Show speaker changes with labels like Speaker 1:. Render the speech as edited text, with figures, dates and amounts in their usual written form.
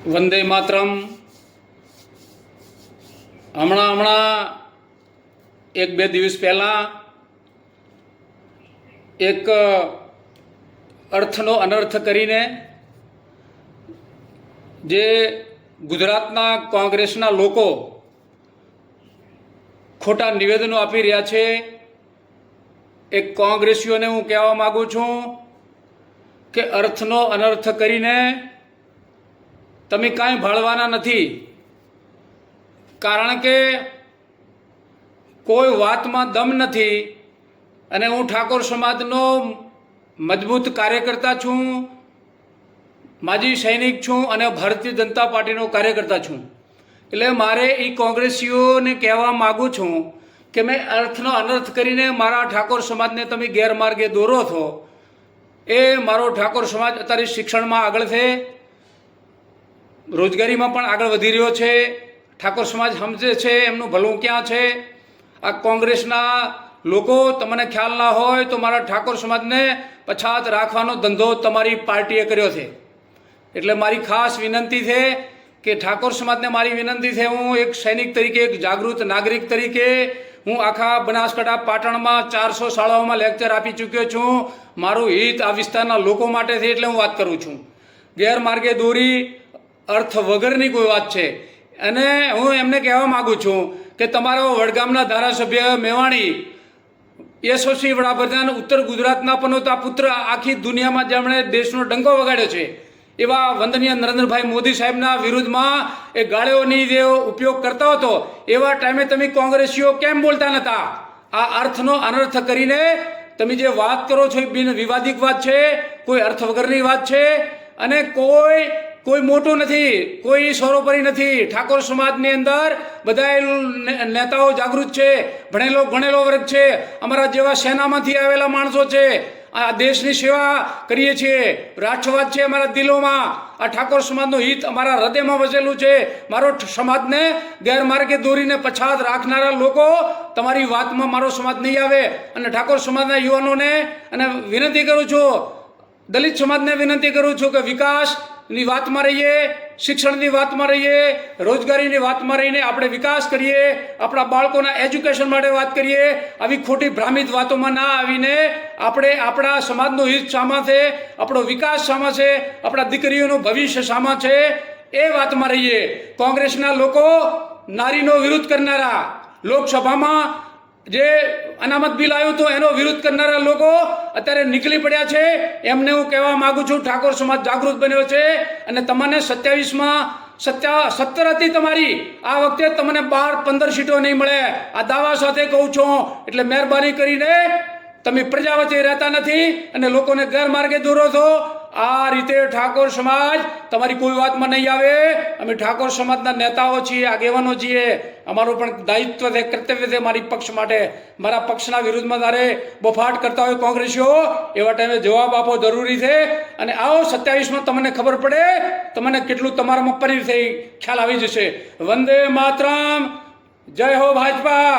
Speaker 1: વંદે માતરમ. હમણાં એક બે દિવસ પહેલાં એક અર્થનો અનર્થ કરીને જે ગુજરાતના કોંગ્રેસના લોકો ખોટા નિવેદનો આપી રહ્યા છે, એક કોંગ્રેસીઓને હું કહેવા માગું છું કે અર્થનો અનર્થ કરીને તમે કાંઈ ભાળવાના નથી. કારણ કે કોઈ વાતમાં દમ નથી. અને હું ઠાકોર સમાજનો મજબૂત કાર્યકર્તા છું, માજી સૈનિક છું અને ભારતીય જનતા પાર્ટીનો કાર્યકર્તા છું. એટલે મારે એ કોંગ્રેસીઓને કહેવા માગું છું કે મેં અર્થનો અનર્થ કરીને મારા ઠાકોર સમાજને તમે ગેરમાર્ગે દોરો છો. એ મારો ઠાકોર સમાજ અત્યારે શિક્ષણમાં આગળ છે, રોજગારીમાં પણ આગળ વધી રહ્યો છે. ઠાકોર સમાજ સમજે છે એમનું ભલું ક્યાં છે. આ કોંગ્રેસના લોકો, તમને ખ્યાલ ના હોય તો મારા ઠાકોર સમાજને પછાત રાખવાનો ધંધો તમારી પાર્ટીએ કર્યો છે. એટલે મારી ખાસ વિનંતી છે કે ઠાકોર સમાજને મારી વિનંતી છે, હું એક સૈનિક તરીકે, એક જાગૃત નાગરિક તરીકે હું આખા બનાસકાંઠા પાટણમાં 400 શાળાઓમાં લેક્ચર આપી ચૂક્યો છું. મારું હિત આ વિસ્તારના લોકો માટે છે, એટલે હું વાત કરું છું. ગેરમાર્ગે દોરી અર્થ વગરની કોઈ વાત છે. અને હું એમને કહેવા માગું છું કે તમારો વડગામના ધારાસભ્ય મેવાણી, યશસ્વી વડાપ્રધાન, ઉત્તર ગુજરાતના પનોતા પુત્ર, આખી દુનિયામાં જેમણે દેશનો ડંકો વગાડ્યો છે, એવા વંદનીય નરેન્દ્રભાઈ મોદી સાહેબના વિરુદ્ધમાં એ ગાળીઓની જે ઉપયોગ કરતા હતો, એવા ટાઈમે તમે કોંગ્રેસીઓ કેમ બોલતા નહોતા? આ અર્થનો અનર્થ કરીને તમે જે વાત કરો છો એ બિન વિવાદિક વાત છે, કોઈ અર્થ વગરની વાત છે. અને કોઈ મોટું નથી, કોઈ સર્વોપરી નથી. ઠાકોર સમાજની અંદર બધા નેતાઓ જાગૃત છે, ભણેલો ગણેલો વર્ગ છે, અમારા જેવા સેનામાંથી આવેલા માણસો છે. આ દેશની સેવા કરીએ છીએ, રાષ્ટ્રવાદ છે અમારા દિલોમાં. આ ઠાકોર સમાજનું હિત અમારા હૃદયમાં વસેલું છે. મારો સમાજને ગેરમાર્ગે દોરીને પછાત રાખનારા લોકો તમારી વાતમાં મારો સમાજ નહીં આવે. અને ઠાકોર સમાજના યુવાનોને અને વિનંતી કરું છું, દલિત સમાજને વિનંતી કરું છું કે વિકાસની વાતમાં રહીએ, શિક્ષણની વાતમાં રહીએ, રોજગારીની વાતમાં રહીને આપણે વિકાસ કરીએ, આપણા બાળકોના એજ્યુકેશન માટે વાત કરીએ. આવી ખોટી ભ્રામિત વાતોમાં ના આવીને આપણે આપણા સમાજનું હિત શામાં છે, આપણો વિકાસ શામાં છે, આપણા દીકરીઓનું ભવિષ્ય શામાં છે, એ વાતમાં રહીએ. કોંગ્રેસના લોકો નારીનો વિરોધ કરનારા, લોકસભામાં જે અનામત બિલ આવ્યું હતું એનો વિરોધ કરનારા લોકો અત્યારે નીકળી પડ્યા છે. એમને હું કહેવા માગું છું, ઠાકોર સમાજ જાગૃત બન્યો છે અને તમને 27માં 17 હતી તમારી, આ વખતે તમને 12-15 સીટો નહીં મળે, આ દાવા સાથે કહું છું. એટલે મહેરબાની કરીને તમે પ્રજા વચ્ચે રહેતા નથી અને લોકોને ગેરમાર્ગે દોરો છો. આ રીતે ઠાકોર સમાજ તમારી કોઈ વાતમાં નહીં આવે. અમે ઠાકોર સમાજના નેતાઓ છીએ, આગેવાનો છીએ. અમારું પણ દાયિત્વ છે, કર્તવ્ય છે મારી પક્ષ માટે. મારા પક્ષના વિરુદ્ધમાં તારે બફાટ કરતા હોય કોંગ્રેસીઓ, એવા ટાઈમે જવાબ આપવો જરૂરી છે. અને આવો 27માં તમને ખબર પડે, તમને કેટલું તમારામાં પરીર થઈ ખ્યાલ આવી જશે. વંદે માતરમ. જય હો ભાજપા.